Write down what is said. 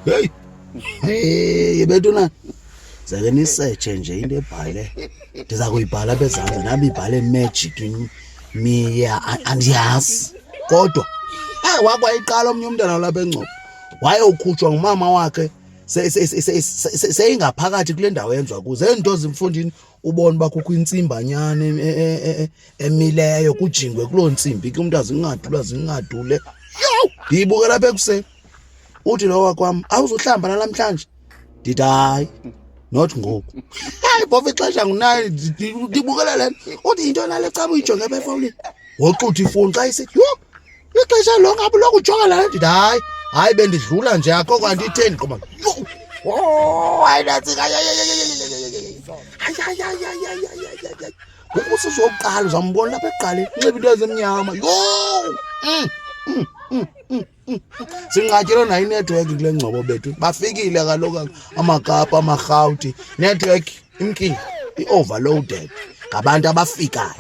Hey. Hey bethuna. Zake nisearch nje into ebhale. Ndiza kuyibhala bezansi nami ibhale magic Mia andiyazi. Kodwa wakwayiqala omnye umntana lapha eNgcobo. Waye ukhutshwa ngumama wakhe seyingaphakathi kule ndawo yenziwa kuze into zimfundini ubona uba kukho intsimbanyana emileyo kujingwe kuloo ntsimbi ke umuntu azingadule yo ndiyibuke lapha ekuseni uthi lo wakwam awuzuhlamba namhlanje ndithi hayi not ngoku hayi bofa ixesha ngunayo ndibukela lena uthi into nale caba uyijonge apha efowunini woxutha ifowuni xa isithi yho ixesha lo ngabe lokhu ujonga lana ndithi hayi bendidlula nje akho kwanto itheni qoba hayi natsika ukusuzoqala uzambona lapha eqaleni unxiba into ezimnyama yo sinqatyelwe nayo inetwork kule Ngcobo bethu bafikile kaloku amakapa amarhawuti network imkile i-overloaded ngabantu abafikayo.